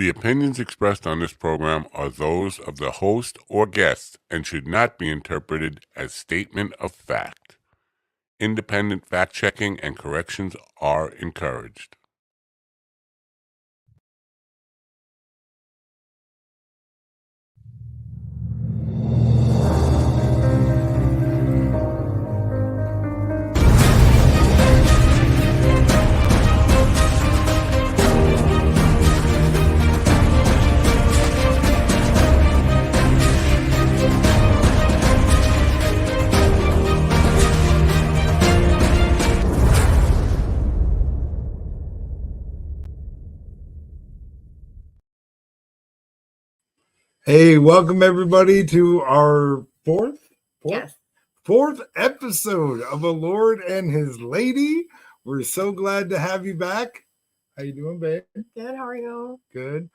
The opinions expressed on this program are those of the host or guest and should not be interpreted as statement of fact. Independent fact-checking and corrections are encouraged. Hey, welcome everybody to our fourth episode of A Lord and His Lady. We're so glad to have you back. How you doing, babe? Good. How are you? Good.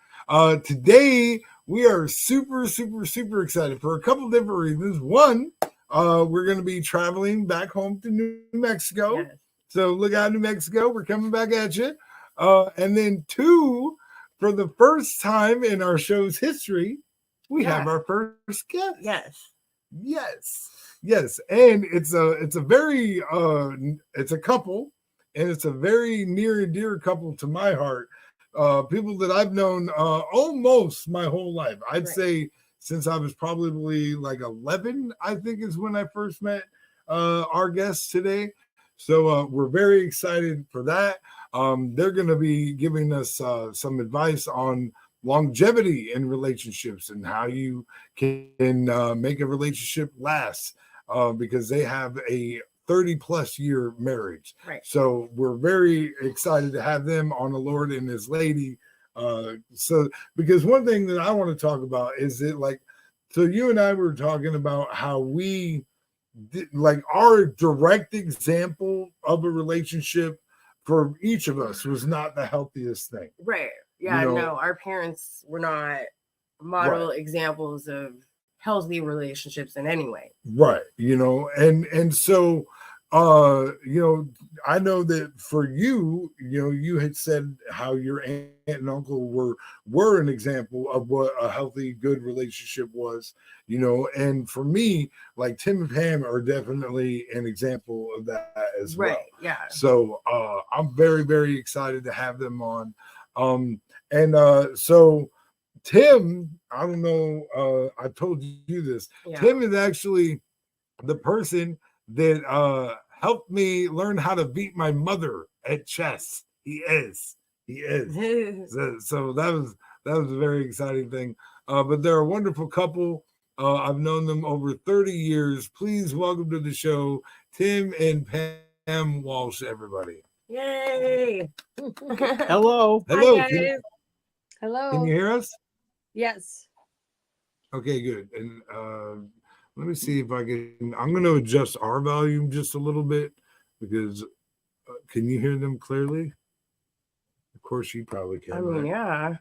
Today we are super excited for a couple different reasons. One, we're going to be traveling back home to New Mexico. Yes. So look out, New Mexico. We're coming back at you. And then two, for the first time in our show's history, we have our first guest. Yes. And it's a very it's a couple, and it's a very near and dear couple to my heart. People that I've known almost my whole life. I'd say since I was probably like 11, I think is when I first met our guests today. So we're very excited for that. They're going to be giving us some advice on longevity in relationships and how you can make a relationship last because they have a 30-plus year marriage. Right. So we're very excited to have them on The Lord and His Lady. So because one thing that I want to talk about is that so you and I were talking about how we did, our direct example of a relationship for each of us was not the healthiest thing. Right. Yeah, no, our parents were not model examples of healthy relationships in any way. Right. And so, I know that for you, you had said how your aunt and uncle were an example of what a healthy, good relationship was, and for me, like Tim and Pam are definitely an example of that as well. Right. Yeah. So I'm very, very excited to have them on. So Tim, I don't know, I told you this. Yeah. Tim is actually the person that helped me learn how to beat my mother at chess. He is. So that was a very exciting thing. But they're a wonderful couple. I've known them over 30 years. Please welcome to the show, Tim and Pam Walsh, everybody. Yay! Hello. Hi, guys. Hello. Can you hear us? Yes. Okay, good. And let me see if I can. I'm going to adjust our volume just a little bit because can you hear them clearly? Of course, you probably can. I mean, yeah.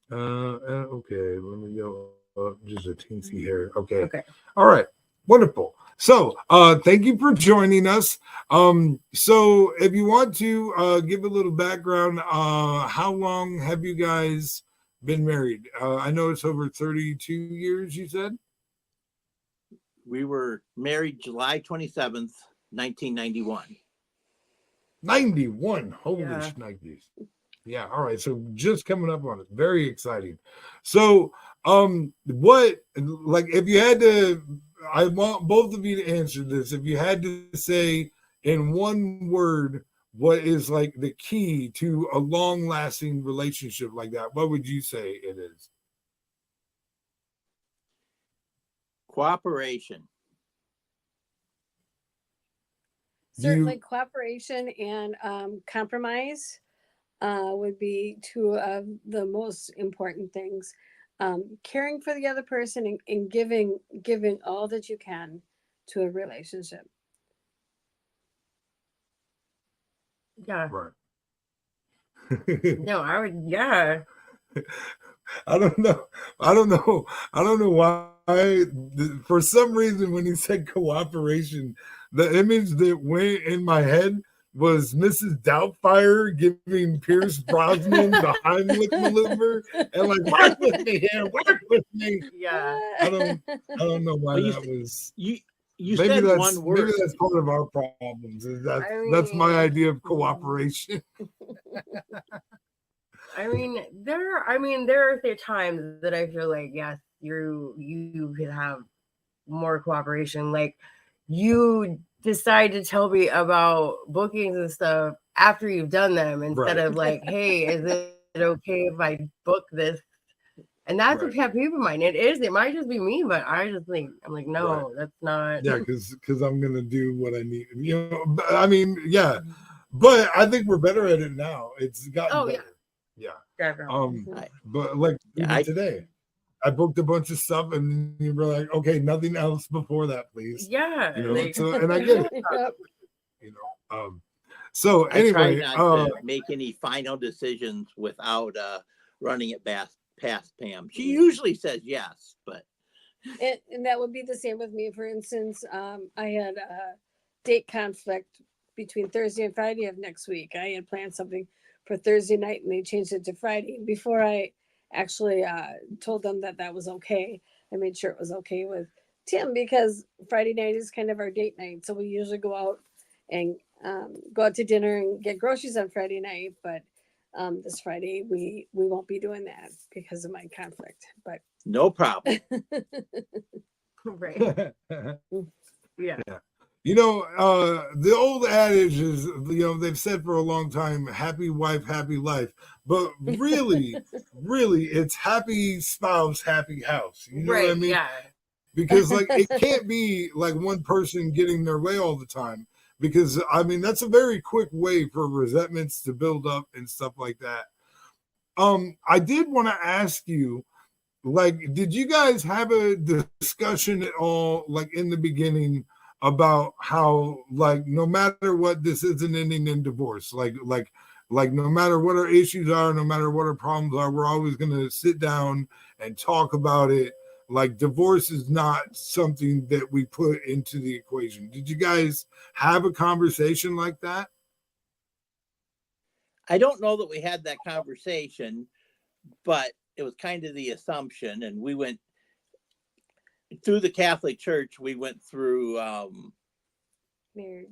Okay, let me go up just a teensy hair. Okay. All right. Wonderful. So, thank you for joining us. So if you want to give a little background, how long have you guys been married? I know it's over 32 years, you said? We were married July 27th, 1991. 91. Holy shnikes. Yeah, all right. So just coming up on it. Very exciting. So, if you had to, I want both of you to answer this. If you had to say in one word, what is like the key to a long-lasting relationship like that, what would you say it is? Cooperation. Certainly cooperation and compromise would be two of the most important things. Caring for the other person and giving all that you can to a relationship. Yeah. Right. No, I would. Yeah. I don't know why. For some reason, when he said cooperation, the image that went in my head was Mrs. Doubtfire giving Pierce Brosnan the Heimlich maneuver and like work with me here, work with me. Yeah. I don't know why Well, that was. You Maybe said that's one word. maybe that's part of our problems. Is that's my mean- idea of cooperation. I mean, there are the times that I feel like, yes, you could have more cooperation. Like, you decide to tell me about bookings and stuff after you've done them instead Right. of like, hey, is it okay if I book this? And that's a Right. pet peeve of mine. It is. It might just be me, but I just think I'm like, no, that's not. Yeah, because I'm gonna do what I need. You know, I mean, yeah, but I think we're better at it now. It's gotten Oh, yeah. better. Yeah. Definitely. But like Yeah, even today, I booked a bunch of stuff, and you were like, okay, nothing else before that, please. Yeah. You know, like- so and I get it. Yep. You know, so I try anyway, not to make any final decisions without running it past Pam. She usually says yes, but And that would be the same with me. For instance, I had a date conflict between Thursday and Friday of next week. I had planned something for Thursday night and they changed it to Friday. Before I actually told them that that was okay, I made sure it was okay with Tim because Friday night is kind of our date night. So we usually go out and go out to dinner and get groceries on Friday night. But this Friday we won't be doing that because of my conflict. But no problem. right. Yeah. You know, the old adage is, you know, they've said for a long time, happy wife, happy life. But really, really, it's happy spouse, happy house. You know right. what I mean? Yeah. Because, like, it can't be like one person getting their way all the time. Because, I mean, that's a very quick way for resentments to build up and stuff like that. I did want to ask you, like, did you guys have a discussion at all, like, in the beginning about how, like, no matter what, this isn't ending in divorce? Like no matter what our issues are, no matter what our problems are, we're always going to sit down and talk about it. Like, divorce is not something that we put into the equation. Did you guys have a conversation like that? I don't know that we had that conversation, but it was kind of the assumption. And we went through the Catholic Church. We went through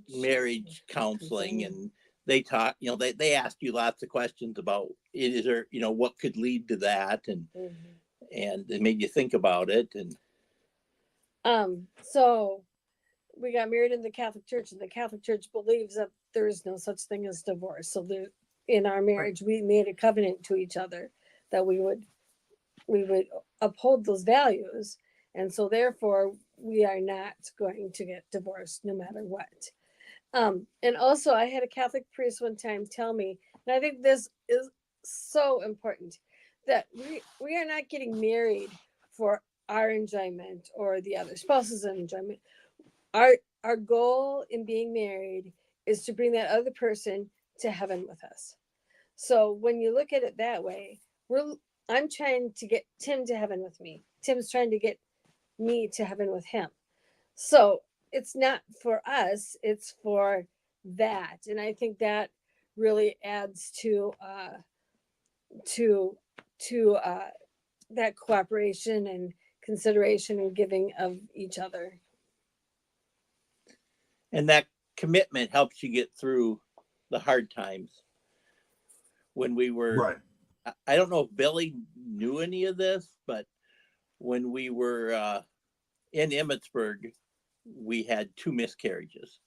marriage counseling, and they taught, you know, they asked you lots of questions about it. Is there, you know, what could lead to that, and it made you think about it. And so we got married in the Catholic Church, and the Catholic Church believes that there is no such thing as divorce. So in our marriage, we made a covenant to each other that we would uphold those values, and so therefore we are not going to get divorced no matter what. And also, I had a Catholic priest one time tell me, and I think this is so important, that we are not getting married for our enjoyment or the other spouse's enjoyment. Our goal in being married is to bring that other person to heaven with us. So when you look at it that way, I'm trying to get Tim to heaven with me. Tim's trying to get me to heaven with him. So it's not for us, it's for that. And I think that really adds to that cooperation and consideration and giving of each other. And that commitment helps you get through the hard times. When we were, Right. I don't know if Billy knew any of this, but when we were in Emmitsburg, we had 2 miscarriages,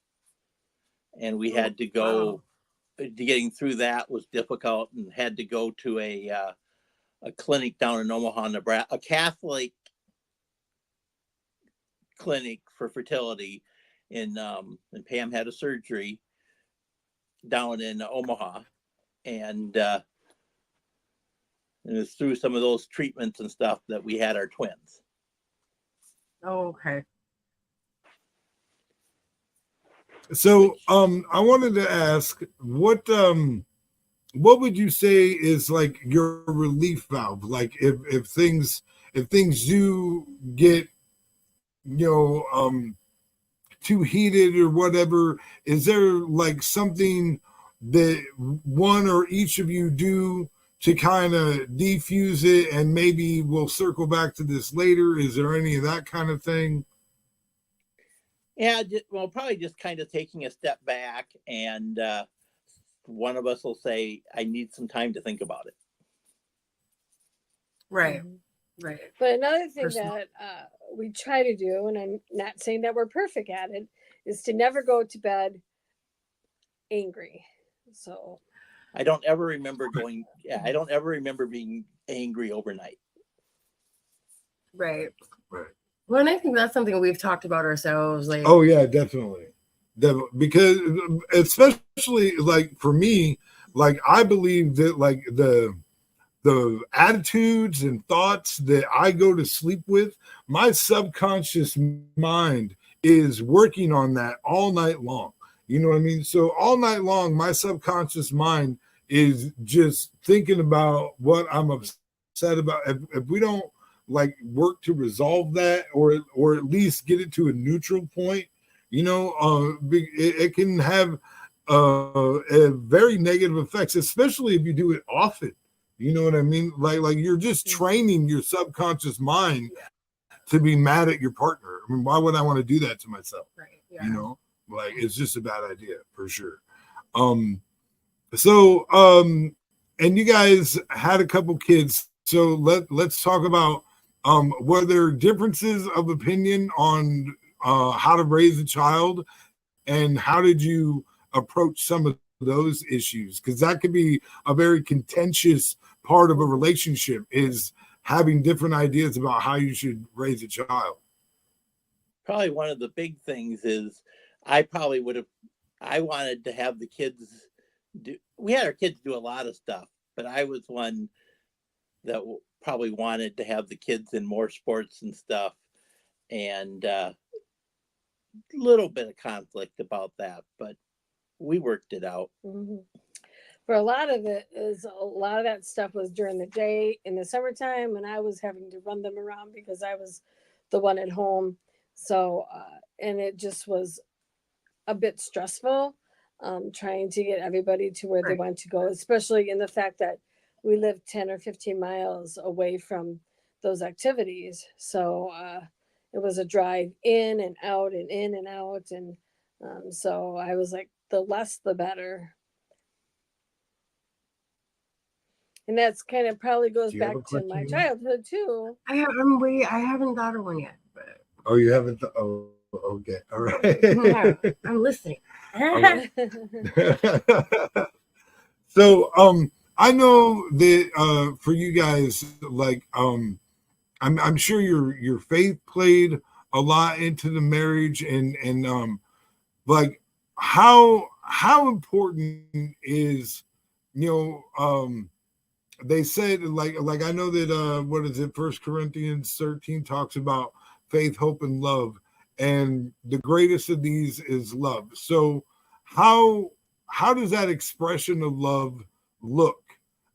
and we had to go. Getting through that was difficult, and had to go to a clinic down in Omaha, Nebraska, a Catholic clinic for fertility. And Pam had a surgery down in Omaha, and it was through some of those treatments and stuff that we had our twins. Oh, okay. So, I wanted to ask, what would you say is like your relief valve? Like, if things do get, you know, too heated or whatever, is there like something that one or each of you do to kind of defuse it? And maybe we'll circle back to this later. Is there any of that kind of thing? Yeah, well, probably just kind of taking a step back, and one of us will say, I need some time to think about it. Right. Right. But another thing that we try to do, and I'm not saying that we're perfect at it, is to never go to bed angry. So I don't ever remember I don't ever remember being angry overnight. Right. Right. Well, and I think that's something we've talked about ourselves. Like, oh yeah, definitely. Because especially like for me, like I believe that like the attitudes and thoughts that I go to sleep with, my subconscious mind is working on that all night long. You know what I mean? So all night long, my subconscious mind is just thinking about what I'm upset about. If we don't like work to resolve that, or at least get it to a neutral point, you know, it can have a very negative effects, especially if you do it often. You know what I mean? Like you're just training your subconscious mind to be mad at your partner. I mean, why would I want to do that to myself? right. Yeah. You know, like it's just a bad idea for sure. And you guys had a couple kids, so let's talk about were there differences of opinion on how to raise a child, and how did you approach some of those issues? Because that could be a very contentious part of a relationship, is having different ideas about how you should raise a child. Probably one of the big things is I wanted to have the kids we had our kids do a lot of stuff, but I was one that probably wanted to have the kids in more sports and stuff, and little bit of conflict about that, but we worked it out. Mm-hmm. For a lot of that stuff was during the day in the summertime, and I was having to run them around because I was the one at home. So, and it just was a bit stressful trying to get everybody to where they want to go, especially in the fact that we live 10 or 15 miles away from those activities. So it was a drive in and out and in and out. And so I was like, the less, the better. And that's kind of probably goes back to my childhood too. I haven't thought of one yet, but oh, you haven't? Oh, okay, all right. Yeah, I'm listening. So, I know that for you guys, like, I'm sure your faith played a lot into the marriage, and like how important is, you know, they said like I know that what is it, 1 Corinthians 13 talks about faith, hope, and love, and the greatest of these is love. So how does that expression of love look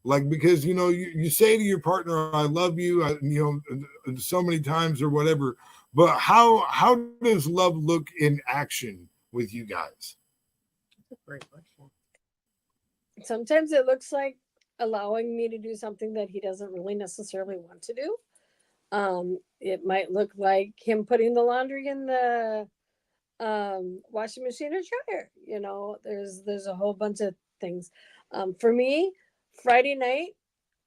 like? Because you know, you say to your partner, I love you, you know, so many times or whatever, but how does love look in action with you guys? That's a great question. Sometimes it looks like allowing me to do something that he doesn't really necessarily want to do. It might look like him putting the laundry in the washing machine or dryer. You know, there's a whole bunch of things. For me, Friday night,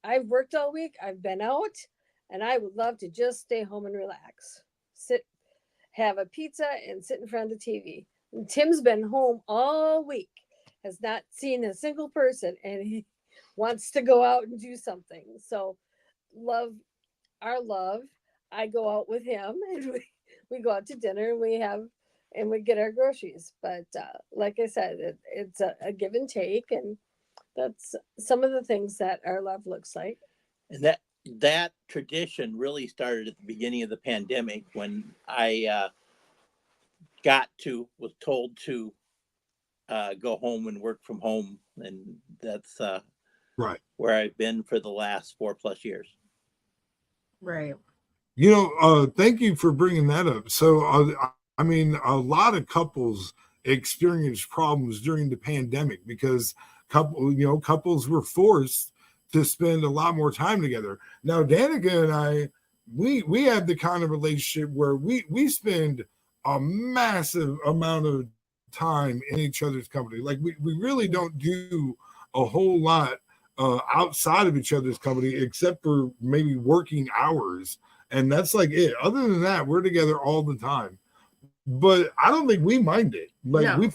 I've worked all week, I've been out, and I would love to just stay home and relax, have a pizza and sit in front of the TV. And Tim's been home all week, has not seen a single person, and he wants to go out and do something. So our love, I go out with him, and we go out to dinner, and we get our groceries. But like I said, it's a give and take, and that's some of the things that our love looks like. And that tradition really started at the beginning of the pandemic, when I was told to go home and work from home, and that's right where I've been for the last 4+ years. Right. You know, thank you for bringing that up. So I mean, a lot of couples experienced problems during the pandemic because couples were forced to spend a lot more time together. Now, Danica and I, we have the kind of relationship where we spend a massive amount of time in each other's company. Like we really don't do a whole lot outside of each other's company except for maybe working hours, and that's like it. Other than that, we're together all the time. But I don't think we mind it. Like No. we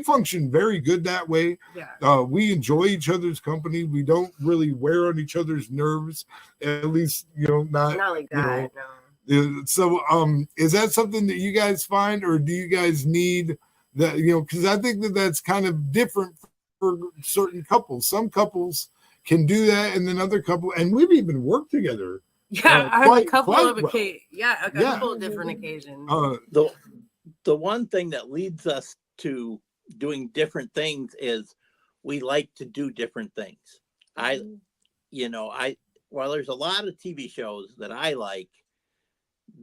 function very good that way. Yeah. We enjoy each other's company. We don't really wear on each other's nerves, at least not like that. No. So is that something that you guys find, or do you guys need that? Because I think that that's kind of different for certain couples. Some couples can do that, and then other couple, and we've even worked together. Yeah, on a couple of well. different occasions. The one thing that leads us to doing different things is we like to do different things. While there's a lot of TV shows that I like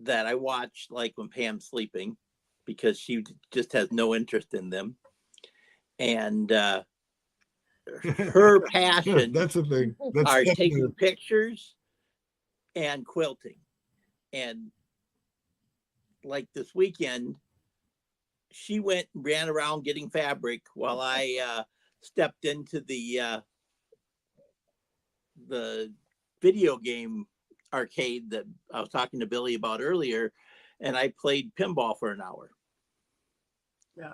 that I watch, like when Pam's sleeping, because she just has no interest in them, and her passion that's a thing. Are taking pictures and quilting. And like this weekend, she went and ran around getting fabric while I stepped into the video game arcade that I was talking to Billy about earlier, and I played pinball for an hour. Yeah.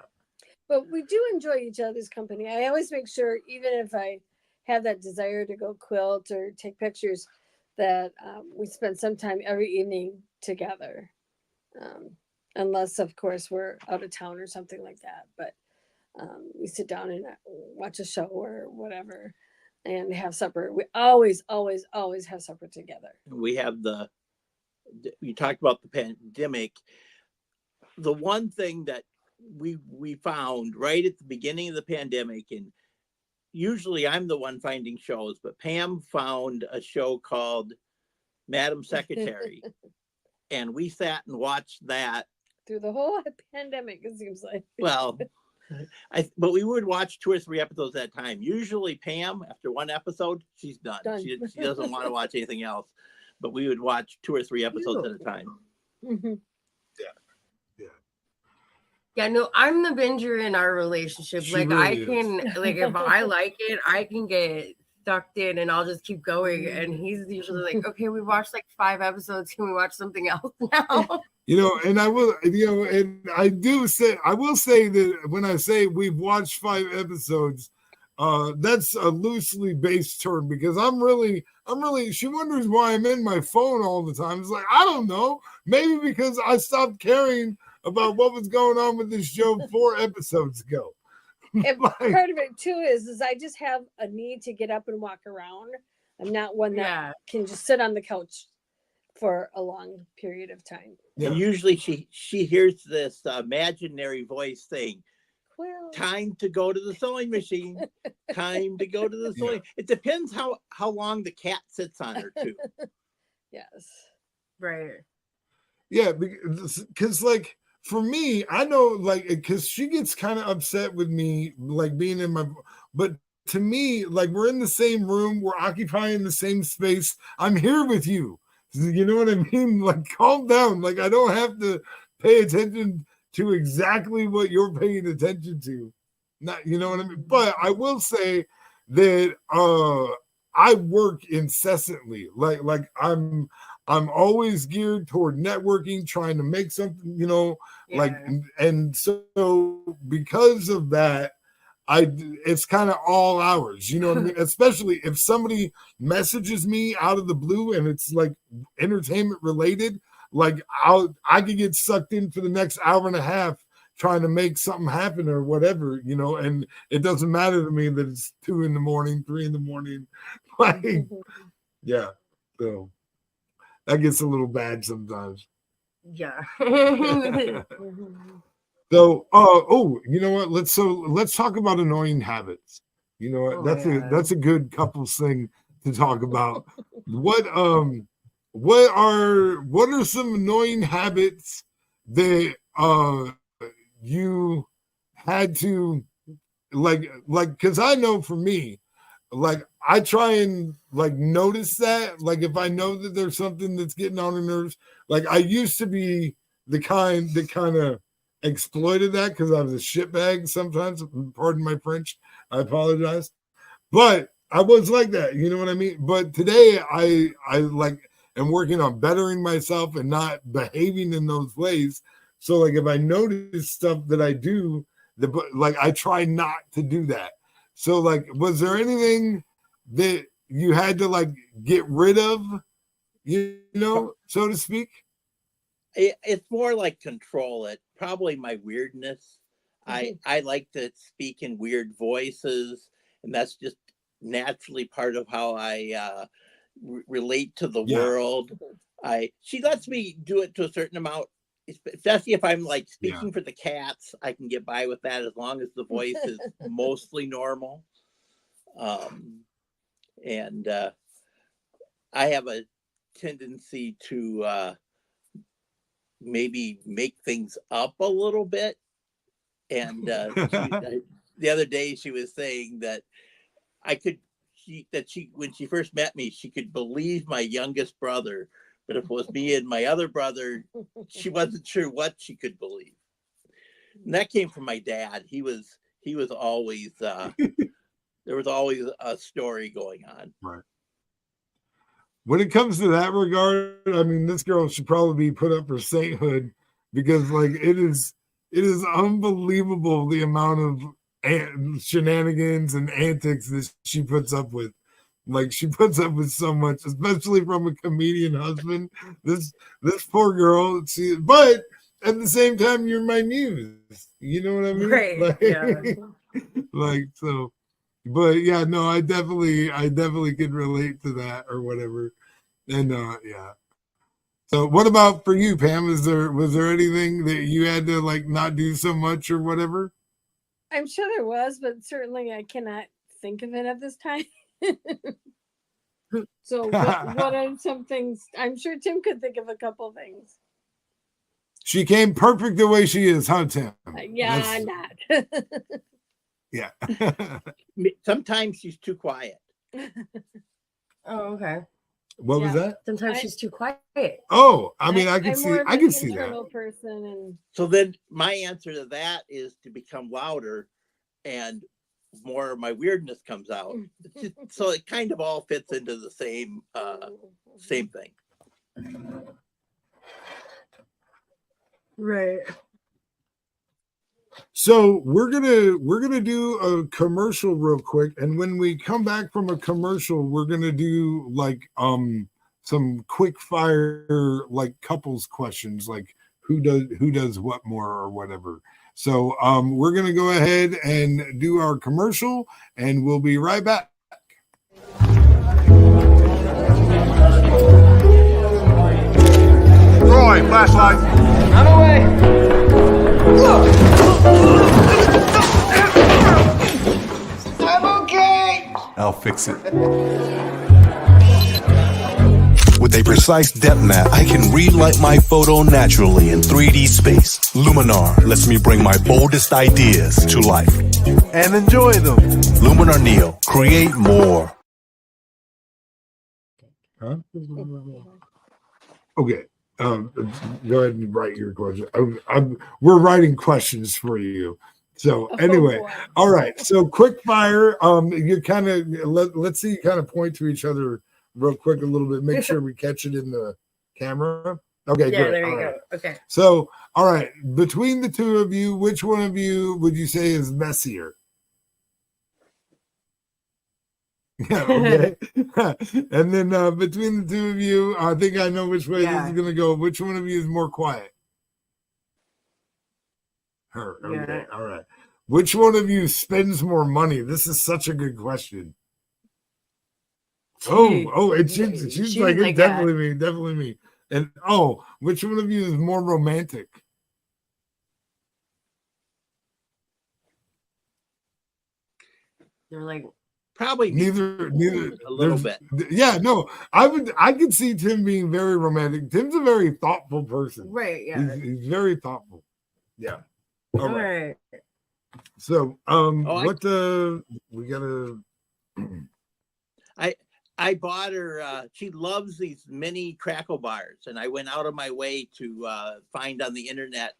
But we do enjoy each other's company. I always make sure, even if I have that desire to go quilt or take pictures, that we spend some time every evening together. Unless, of course, we're out of town or something like that. But we sit down and watch a show or whatever and have supper. We always, always, always have supper together. We have you talked about the pandemic. The one thing that we found right at the beginning of the pandemic, and usually I'm the one finding shows, but Pam found a show called Madam Secretary. And we sat and watched that through the whole pandemic, it seems like. Well, but we would watch 2 or 3 episodes at a time. Usually Pam, after one episode, she's done. She doesn't want to watch anything else. But we would watch 2 or 3 episodes at a time. Mm-hmm. Yeah, no, I'm the binger in our relationship. She like really I can, like if I like it, I can get sucked in and I'll just keep going. And he's usually like, okay, we watched like 5 episodes. Can we watch something else now? And I will, and I will say that when I say we've watched 5 episodes, that's a loosely based term because I'm really, she wonders why I'm in my phone all the time. It's like, I don't know, maybe because I stopped caring about what was going on with this show 4 episodes ago. And part of it too is I just have a need to get up and walk around. I'm not one that can just sit on the couch for a long period of time. Yeah. And usually she hears this imaginary voice saying, time to go to the sewing machine. Time to go to the sewing. It depends how long the cat sits on her too. Yes. Right. Yeah, because like for me, I know like because she gets kind of upset with me like being in my, but to me, like we're in the same room, we're occupying the same space. I'm here with you. You know what I mean? Like calm down. Like I don't have to pay attention to exactly what you're paying attention to. Not, you know what I mean? But I will say that I work incessantly. Like I'm always geared toward networking, trying to make something, and so because of that, it's kind of all hours, you know what I mean? Especially if somebody messages me out of the blue and it's like entertainment related, like I could get sucked in for the next hour and a half trying to make something happen or whatever, and it doesn't matter to me that it's 2 a.m, 3 a.m. Like, yeah. So that gets a little bad sometimes. Yeah. So, you know what? Let's talk about annoying habits. You know what? That's a good couples thing to talk about. What are some annoying habits that you had to like because I know for me, like I try and like notice that, like if I know that there's something that's getting on the nerves, like I used to be the kind that kind of exploited that because I was a shitbag sometimes. Pardon my French, I apologize, but I was like that, you know what I mean? But today I like am working on bettering myself and not behaving in those ways. So like if I notice stuff that I do, like I try not to do that. So like was there anything that you had to like get rid of, you know, so to speak? It's more like control it. Probably my weirdness. I like to speak in weird voices, and that's just naturally part of how I relate to the world. She lets me do it to a certain amount, especially if I'm like speaking for the cats. I can get by with that as long as the voice is mostly normal. And I have a tendency to maybe make things up a little bit. And the other day she was saying that when she first met me, she could believe my youngest brother, but if it was me and my other brother, she wasn't sure what she could believe. And that came from my dad. He was always there was always a story going on. Right. When it comes to that regard, I mean, this girl should probably be put up for sainthood because, like, it is unbelievable the amount of shenanigans and antics that she puts up with. Like, she puts up with so much, especially from a comedian husband. This poor girl. But at the same time, you're my muse. You know what I mean? Right. Like, yeah. like so. But yeah, no, I definitely could relate to that or whatever. And yeah. So what about for you, Pam? Was there anything that you had to like not do so much or whatever? I'm sure there was, but certainly I cannot think of it at this time. So what are some things? I'm sure Tim could think of a couple things. She came perfect the way she is, huh, Tim? Yeah, not. Yeah. Sometimes she's too quiet. Oh, okay. What was that? Sometimes she's too quiet. Oh, I mean, I can I'm see more of I an can see internal that. person, and so then my answer to that is to become louder, and more of my weirdness comes out. So it kind of all fits into the same thing. Right. So we're gonna do a commercial real quick, and when we come back from a commercial, we're gonna do like some quick fire like couples questions, like who does what more or whatever. So we're gonna go ahead and do our commercial, and we'll be right back. Roy, flashlight. On the way. I'm okay. I'll fix it. With a precise depth map, I can relight my photo naturally in 3D space. Luminar lets me bring my boldest ideas to life. And enjoy them. Luminar Neo. Create more. Huh? Okay. Go ahead and write your question. We're writing questions for you. So anyway, all right. So quick fire. You kind of let's see you kind of point to each other real quick a little bit. Make sure we catch it in the camera. Okay, Yeah, good. there you All go. right. Okay. So, all right. Between the two of you, which one of you would you say is messier? Yeah, okay. And then between the two of you, I think I know which way this is gonna go. Which one of you is more quiet? Her. Okay. Yeah. All right. Which one of you spends more money? This is such a good question. She's like, it's definitely me. And which one of you is more romantic? You're like Probably neither a little bit. Yeah, no, I could see Tim being very romantic. Tim's a very thoughtful person. right, yeah. He's very thoughtful. Yeah. All right. So, Oh, what we gotta. I bought her. She loves these mini crackle bars, and I went out of my way to find on the internet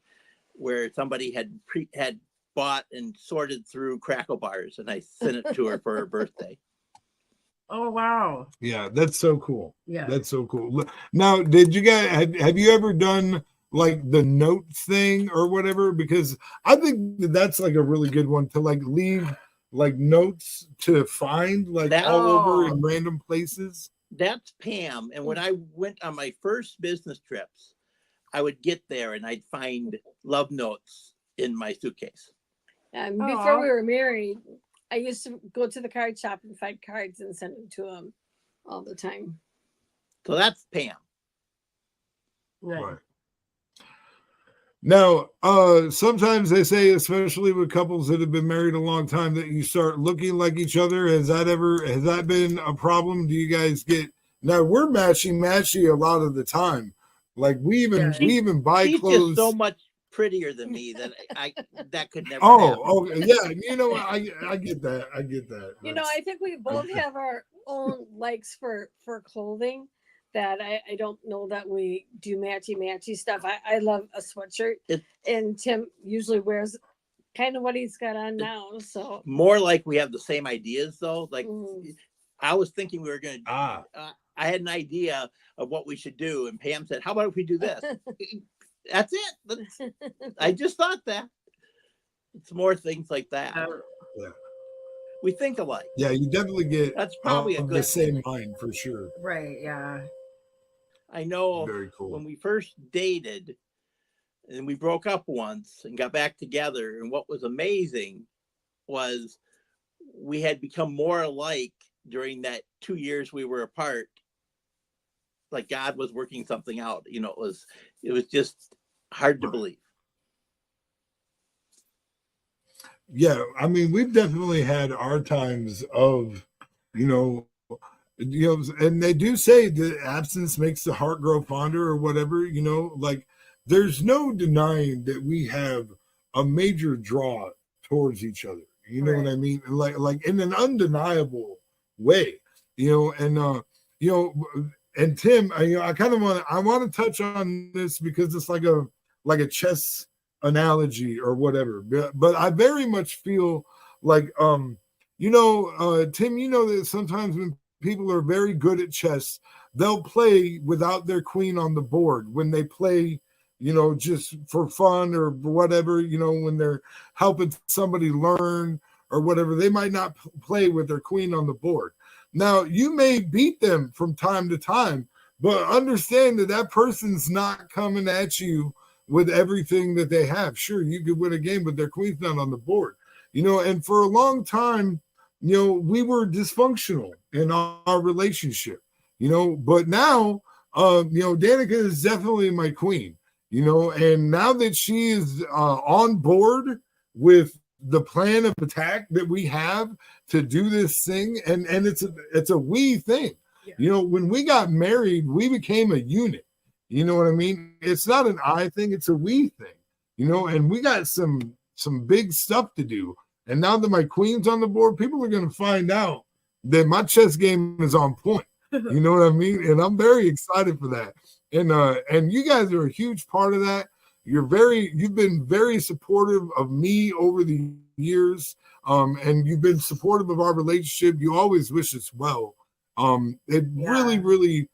where somebody had bought and sorted through crackle bars, and I sent it to her for her birthday. Oh wow. Yeah, that's so cool. Yeah. That's so cool. Now, did you guys have you ever done like the note thing or whatever? Because I think that's like a really good one to like leave like notes to find like all over in random places. That's Pam. And when I went on my first business trips, I would get there and I'd find love notes in my suitcase. Before we were married, I used to go to the card shop and find cards and send them to him all the time. So that's Pam. Right. Now, sometimes they say, especially with couples that have been married a long time, that you start looking like each other. Has that been a problem? Do you guys get now? We're matchy a lot of the time. Like we even buy she's clothes. Just so much prettier than me that that could never. Oh, yeah. You know, I get that. I get that. You know, I think we both have our own likes for clothing. That I don't know that we do matchy stuff. I love a sweatshirt, and Tim usually wears kind of what he's got on now. So more like we have the same ideas, though. Like I was thinking we were going to. I had an idea of what we should do, and Pam said, "How about if we do this?" That's it. I just thought that. It's more things like that. Yeah. We think alike. Yeah, you definitely get that's probably the same mind for sure. Right. Yeah. I know. Very cool. When we first dated and we broke up once and got back together, and what was amazing was we had become more alike during that 2 years we were apart. Like God was working something out. You know, it was just hard to believe. Yeah, I mean, we've definitely had our times of, you know, and they do say that absence makes the heart grow fonder or whatever, you know, like there's no denying that we have a major draw towards each other. You know what I mean? Like in an undeniable way, you know, and and Tim, I kind of want to touch on this because it's like a chess analogy or whatever, but I very much feel like Tim, you know that sometimes when people are very good at chess, they'll play without their queen on the board when they play, you know, just for fun or whatever, you know, when they're helping somebody learn or whatever, they might not play with their queen on the board. Now, you may beat them from time to time, but understand that person's not coming at you with everything that they have. Sure, you could win a game, but their queen's not on the board, you know, and for a long time, you know, we were dysfunctional in our relationship, you know, but now, you know, Danica is definitely my queen, you know, and now that she is on board with the plan of attack that we have to do this thing, and it's a we thing. Yeah. You know, when we got married, we became a unit. You know what I mean? It's not an I thing, it's a we thing, you know, and we got some big stuff to do. And now that my queen's on the board, people are going to find out that my chess game is on point. You know what I mean? And I'm very excited for that. And you guys are a huge part of that. You've been very supportive of me over the years. And you've been supportive of our relationship. You always wish us well. It really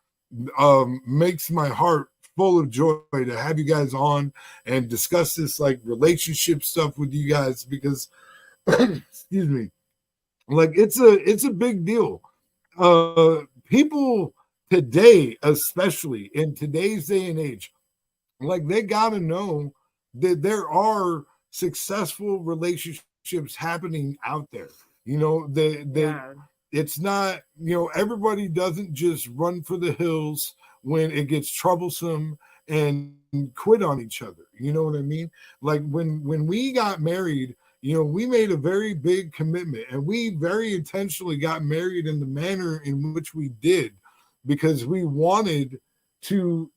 makes my heart full of joy to have you guys on and discuss this like relationship stuff with you guys, because excuse me, like it's a big deal. People today, especially in today's day and age, like they got to know that there are successful relationships happening out there. You know, it's not, you know, everybody doesn't just run for the hills when it gets troublesome and quit on each other. You know what I mean? Like when we got married, you know, we made a very big commitment, and we very intentionally got married in the manner in which we did, because we wanted to,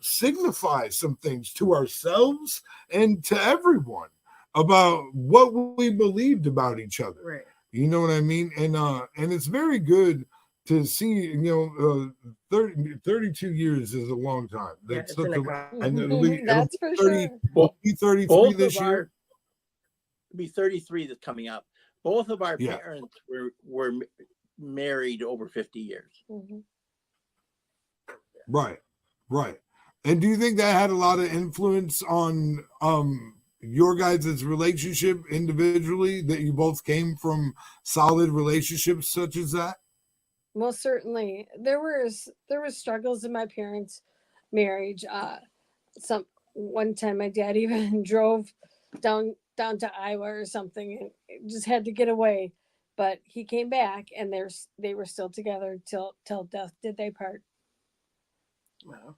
signify some things to ourselves and to everyone about what we believed about each other. Right. You know what I mean? And it's very good to see, 32 years is a long time. That's such That's for sure. We'll be 33 Both this of year. Be 33 that's coming up. Both of our Yeah. parents were married over 50 years. Mm-hmm. Right. And do you think that had a lot of influence on your guys' relationship individually, that you both came from solid relationships such as that? Most certainly. There was struggles in my parents' marriage. One time my dad even drove down to Iowa or something and just had to get away. But he came back and they were still together till death did they part. Wow.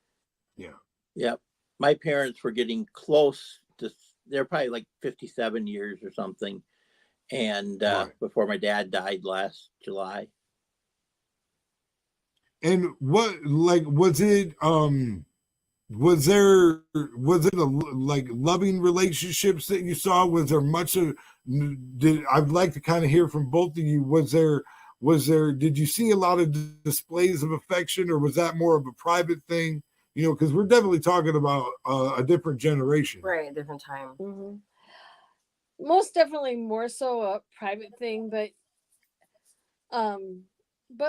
Yeah. Yep. My parents were getting close to, they're probably like 57 years or something. And before my dad died last July. And what, like, was it like loving relationships that you saw? Was there much of, I'd like to kind of hear from both of you. Did you see a lot of displays of affection, or was that more of a private thing? Because we're definitely talking about a different generation. Right, a different time. Mm-hmm. Most definitely more so a private thing, but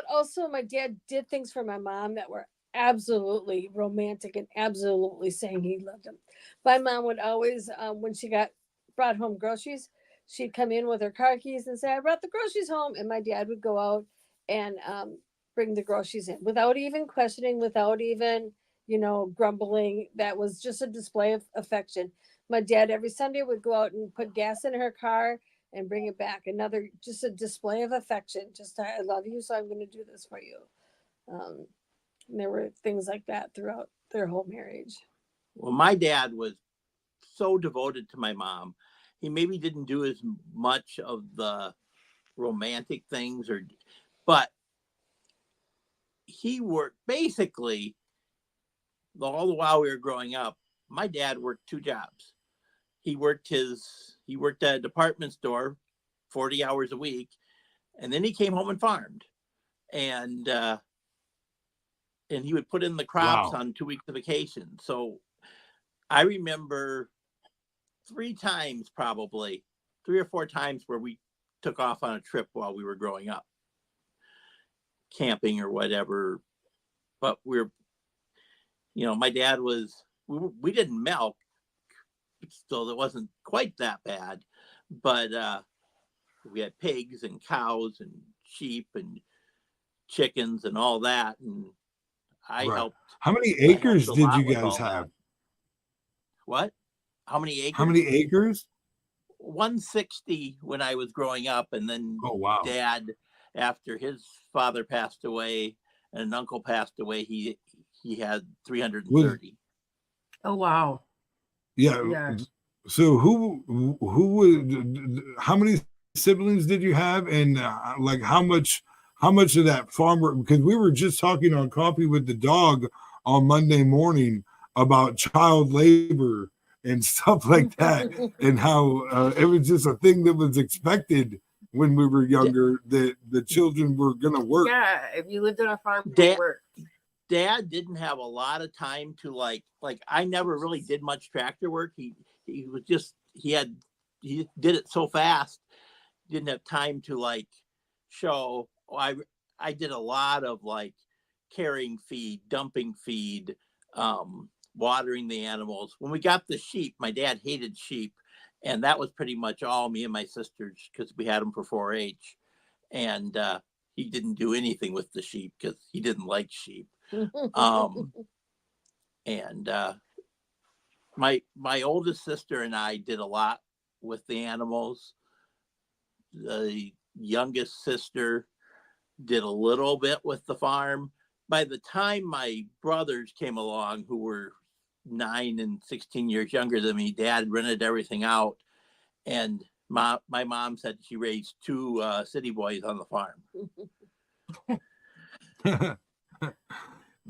also my dad did things for my mom that were absolutely romantic and absolutely saying he loved him. My mom would always, when she brought home groceries, she'd come in with her car keys and say, "I brought the groceries home," and my dad would go out and bring the groceries in without even questioning, without even grumbling. That was just a display of affection. My dad every Sunday would go out and put gas in her car and bring it back. Just a display of affection. Just, I love you, so I'm going to do this for you. And there were things like that throughout their whole marriage. Well, my dad was so devoted to my mom. He maybe didn't do as much of the romantic things, but he worked basically all the while we were growing up. My dad worked 2 jobs. He worked at a department store 40 hours a week, and then he came home and farmed. And he would put in the crops on 2 weeks of vacation. So I remember 3 or 4 times where we took off on a trip while we were growing up, camping or whatever. But my dad we didn't milk, so it wasn't quite that bad. But we had pigs and cows and sheep and chickens and all that. And I helped. How many acres did you guys have? That. What? How many acres? How many acres? 160 when I was growing up. And then Dad, after his father passed away and an uncle passed away, he had 330. Oh, wow. Yeah. So how many siblings did you have? And like how much of that farm, because we were just talking on Coffee with the Dog on Monday morning about child labor and stuff like that, and how it was just a thing that was expected when we were younger, that the children were going to work. Yeah, if you lived on a farm, you work. Dad didn't have a lot of time to like I never really did much tractor work. He did it so fast, didn't have time to show. I did a lot of carrying feed, dumping feed, watering the animals. When we got the sheep, my dad hated sheep, and that was pretty much all me and my sisters, because we had them for 4-H, and he didn't do anything with the sheep because he didn't like sheep. And my oldest sister and I did a lot with the animals. The youngest sister did a little bit with the farm. By the time my brothers came along, who were 9 and 16 years younger than me, Dad rented everything out, and my mom said she raised 2 city boys on the farm.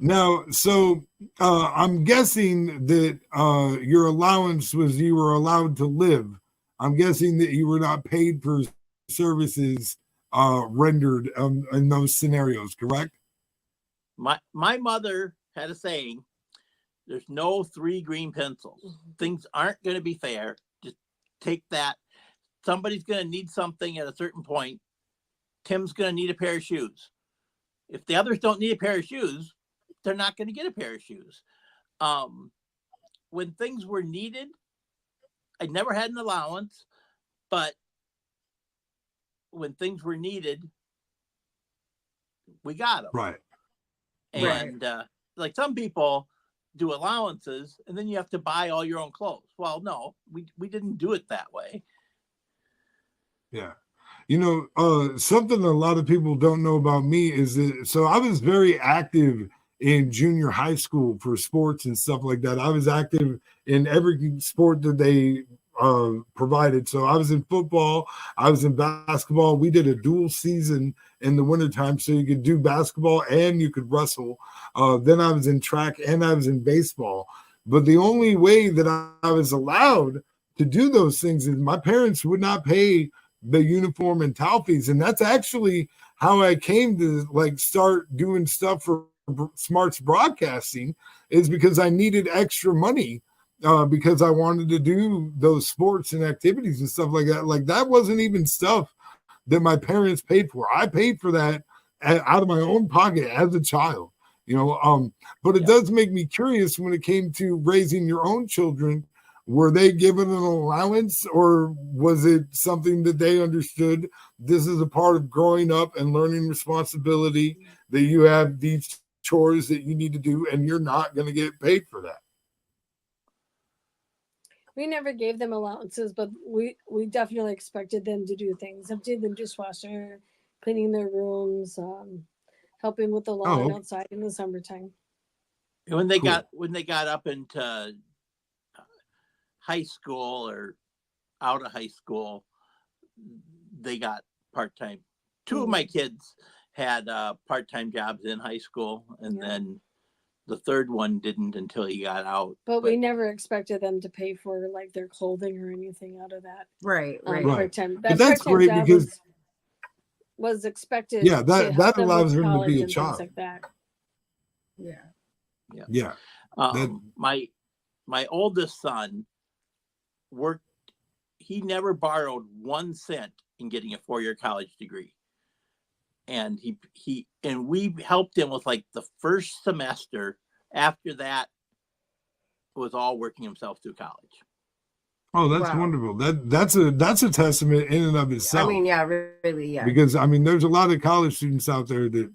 Now, so I'm guessing that your allowance was you were allowed to live. I'm guessing that you were not paid for services rendered in those scenarios, correct? My mother had a saying, there's no 3 green pencils. Things aren't going to be fair. Just take that. Somebody's going to need something at a certain point. Tim's going to need a pair of shoes. If the others don't need a pair of shoes, they're not going to get a pair of shoes. When things were needed, I never had an allowance, but when things were needed, we got them. Right. And like some people do allowances and then you have to buy all your own clothes. Well, no, we didn't do it that way. Yeah. You know, something a lot of people don't know about me is that, so I was very active in junior high school for sports and stuff like that. I was active in every sport that they provided. So I was in football, I was in basketball. We did a dual season in the wintertime, so you could do basketball and you could wrestle. Then I was in track and I was in baseball. But the only way that I was allowed to do those things is my parents would not pay the uniform and towel fees. And that's actually how I came to like start doing stuff for Smarts Broadcasting, is because I needed extra money because I wanted to do those sports and activities and stuff like that. Like that wasn't even stuff that my parents paid for. I paid for that out of my own pocket as a child, you know. But it does make me curious when it came to raising your own children. Were they given an allowance, or was it something that they understood this is a part of growing up and learning responsibility, that you have these chores that you need to do and you're not going to get paid for that? We never gave them allowances, but we definitely expected them to do things, emptying the dishwasher, cleaning their rooms, helping with the lawn outside in the summertime. When they got up into high school or out of high school, they got part-time. 2 of my kids had part-time jobs in high school, and then the third one didn't until he got out. But we never expected them to pay for like their clothing or anything out of that. Right. Part-time. But that's great because was expected. Yeah, that allows them to be a child. Like that. Yeah. My oldest son worked. He never borrowed 1 cent in getting a 4-year college degree. And we helped him with like the first semester. After that, was all working himself through college. Oh, that's wonderful. That's a testament in and of itself. I mean, really. Because I mean, there's a lot of college students out there that,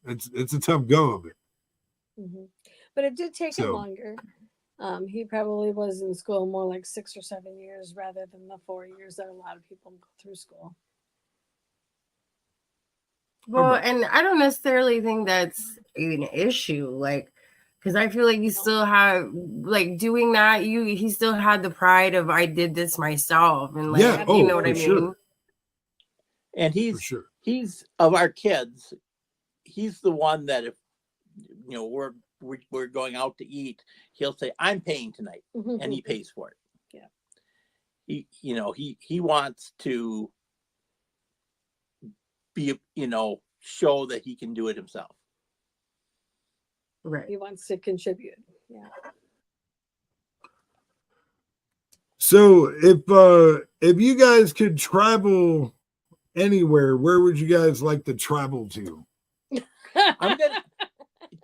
it's a tough go of it. Mm-hmm. But it did take him longer. He probably was in school more like 6 or 7 years rather than the 4 years that a lot of people go through school. Well, and I don't necessarily think that's an issue, like, because I feel like you still have, like, doing that, he still had the pride of, I did this myself, and like, you know what I mean? Sure. And he's of our kids, he's the one that if, you know, we're going out to eat, he'll say, I'm paying tonight, and he pays for it. Yeah. He wants to be, show that he can do it himself. Right. He wants to contribute. Yeah. So if you guys could travel anywhere, where would you guys like to travel to?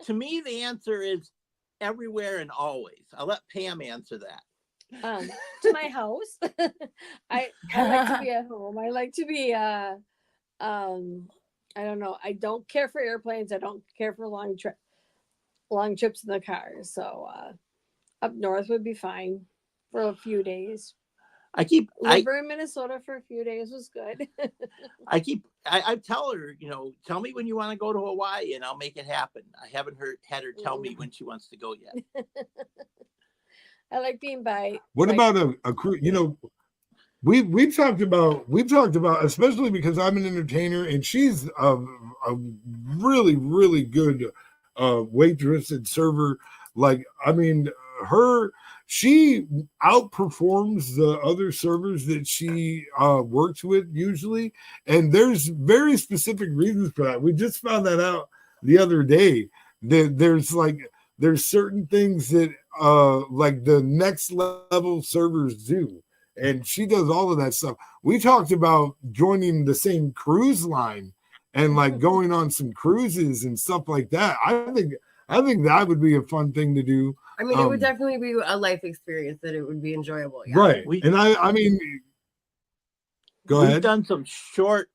To me, the answer is everywhere and always. I'll let Pam answer that. To my house. I like to be at home. I like to be I don't know. I don't care for airplanes. I don't care for long trips in the car. So up north would be fine for a few days. Over in Minnesota for a few days was good. I tell her, tell me when you want to go to Hawaii and I'll make it happen. I haven't had her tell me when she wants to go yet. I like being by. What about a cruise? We've talked about, especially because I'm an entertainer and she's a really, really good waitress and server. Like, I mean, she outperforms the other servers that she works with usually, and there's very specific reasons for that. We just found that out the other day. That there's certain things that like the next level servers do, and she does all of that stuff. We talked about joining the same cruise line and like going on some cruises and stuff like that. I think that would be a fun thing to do. I mean, it would definitely be a life experience that it would be enjoyable. Yeah. Right. And I mean, go ahead. We've done some short,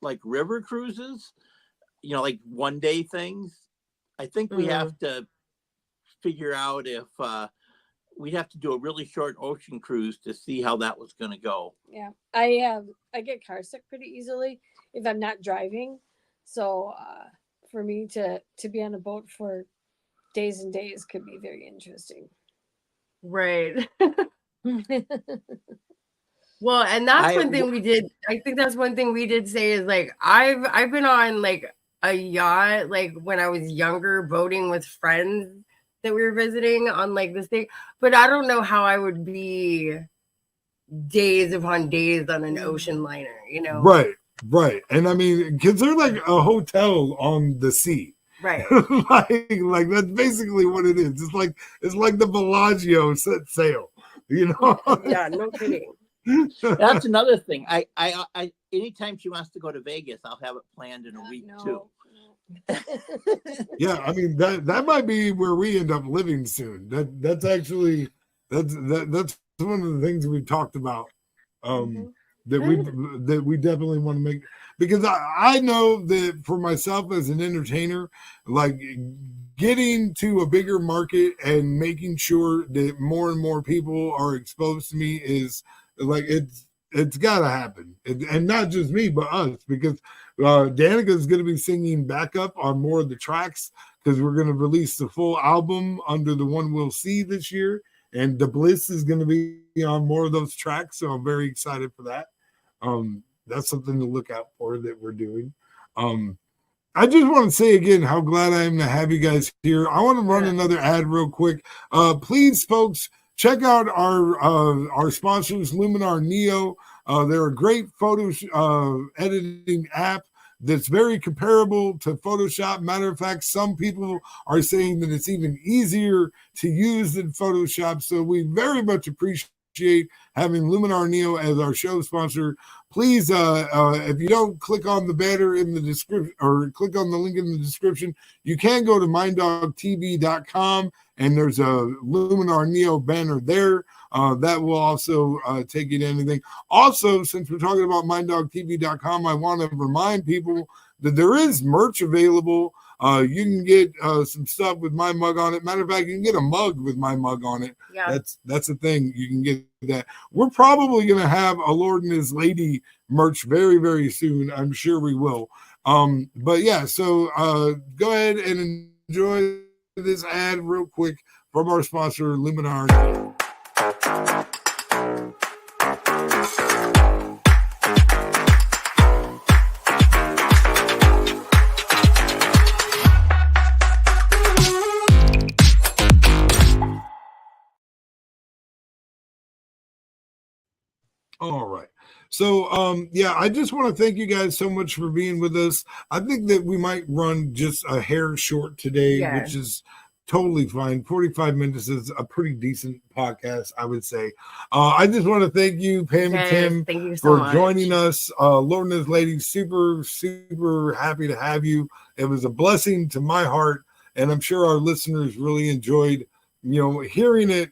like river cruises, like 1 day things. I think we have to figure out if we'd have to do a really short ocean cruise to see how that was going to go. Yeah. I get car sick pretty easily if I'm not driving. So for me to be on a boat for days and days could be very interesting. Right. Well, and that's one thing we did. I think that's one thing we did say is like I've been on like a yacht like when I was younger, boating with friends that we were visiting on like this thing, but I don't know how I would be days upon days on an ocean liner, Right. And I mean, because they're like a hotel on the sea. Right. like that's basically what it is. It's like the Bellagio set sail, Yeah, no kidding. That's another thing. I anytime she wants to go to Vegas, I'll have it planned in a week too. Yeah, I mean that might be where we end up living soon. That's actually that's one of the things we've talked about. That we definitely want to make, because I know that for myself as an entertainer, like getting to a bigger market and making sure that more and more people are exposed to me is like it's got to happen, and not just me but us, because Danica is going to be singing backup on more of the tracks because we're going to release the full album under the One We'll See this year, and The Bliss is going to be on more of those tracks, so I'm very excited for that. That's something to look out for that we're doing. I just want to say again how glad I am to have you guys here. I want to run another ad real quick. Please, folks, check out our sponsors, Luminar Neo. They're a great photo editing app that's very comparable to Photoshop. Matter of fact, some people are saying that it's even easier to use than Photoshop. So we very much appreciate having Luminar Neo as our show sponsor. Please, if you don't click on the banner in the description or click on the link in the description, you can go to minddogtv.com and there's a Luminar Neo banner there. That will also take you to anything. Also, since we're talking about minddogtv.com, I want to remind people that there is merch available. You can get some stuff with my mug on it. Matter of fact, you can get a mug with my mug on it. Yeah. That's the thing. You can get that. We're probably going to have a Lord and His Lady merch very, very soon. I'm sure we will. But yeah, so go ahead and enjoy this ad real quick from our sponsor, Luminar. All right. So, yeah, I just want to thank you guys so much for being with us. I think that we might run just a hair short today, which is totally fine. 45 minutes is a pretty decent podcast, I would say. I just want to thank you, Pam and Tim, thank you for much. joining us. Lord and His Lady, super, super happy to have you. It was a blessing to my heart, and I'm sure our listeners really enjoyed, hearing it,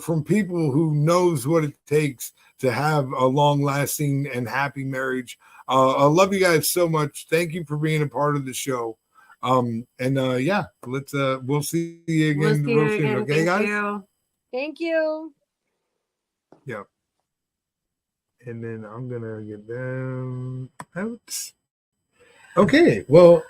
from people who knows what it takes to have a long-lasting and happy marriage. I love you guys so much. Thank you for being a part of the show. Yeah, we'll see you again real soon. Okay, guys? Thank you. Yeah. And then I'm gonna get them out. Okay. Well,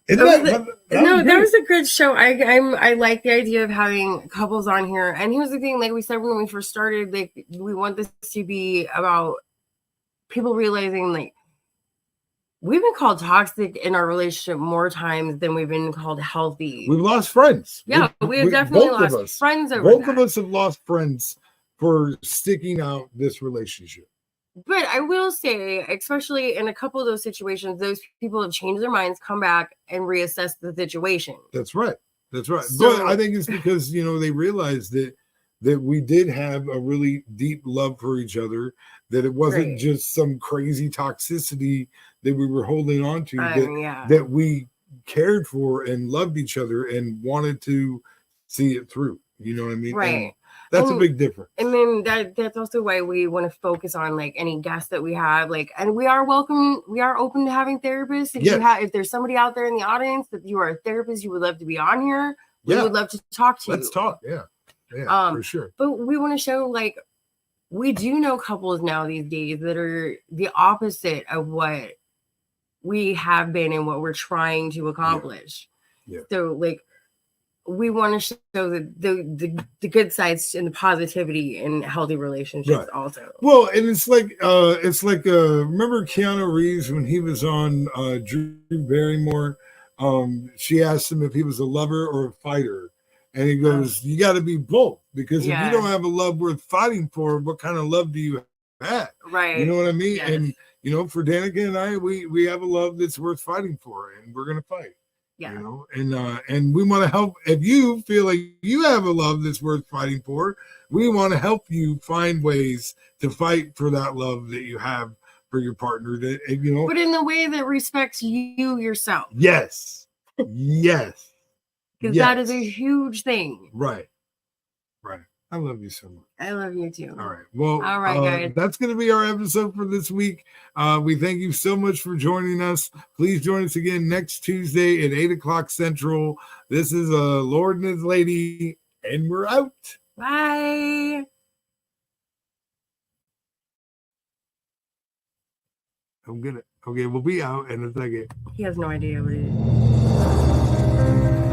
that was a good show. I like the idea of having couples on here. And here's the thing, like we said when we first started, like we want this to be about people realizing like we've been called toxic in our relationship more times than we've been called healthy. We've lost friends. Yeah, we have definitely both of lost us, friends over both that. of us have lost friends for sticking out this relationship. But I will say, especially in a couple of those situations, those people have changed their minds, come back, and reassess the situation. That's right. That's right. So- But I think it's because, you know, they realized that we did have a really deep love for each other, that it wasn't Right. just some crazy toxicity that we were holding on to, Yeah. that we cared for and loved each other and wanted to see it through. You know what I mean? Right. And that's a And- big difference. And then that's also why we want to focus on like any guests that we have, like, and we are open to having therapists. If Yes. if there's somebody out there in the audience that you are a therapist, you would love to be on here, we Yeah. would love to talk to Let's you. talk. Yeah, for sure. But we want to show, like, we do know couples now these days that are the opposite of what we have been and what we're trying to accomplish. Yeah. So like we want to show the good sides and the positivity in healthy relationships Right. also. Well, and it's like remember Keanu Reeves when he was on Drew Barrymore? She asked him if he was a lover or a fighter. And he goes, you got to be both, because if Yeah. you don't have a love worth fighting for, what kind of love do you have? Right. You know what I mean? Yes. And, you know, for Danica and I, we have a love that's worth fighting for, and we're going to fight. Yeah. You know, and we want to help. If you feel like you have a love that's worth fighting for, we want to help you find ways to fight for that love that you have for your partner. That, you know, But in the way that respects you yourself. yes, yes, Because that is a huge thing. right. I love you so much. I love you too. All right. Well, All right, guys. That's going to be our episode for this week. We thank you so much for joining us. Please join us again next Tuesday at 8:00 Central. This is Lord and His Lady, and we're out. Bye. I'm gonna. Okay, we'll be out in a second. He has no idea what it is.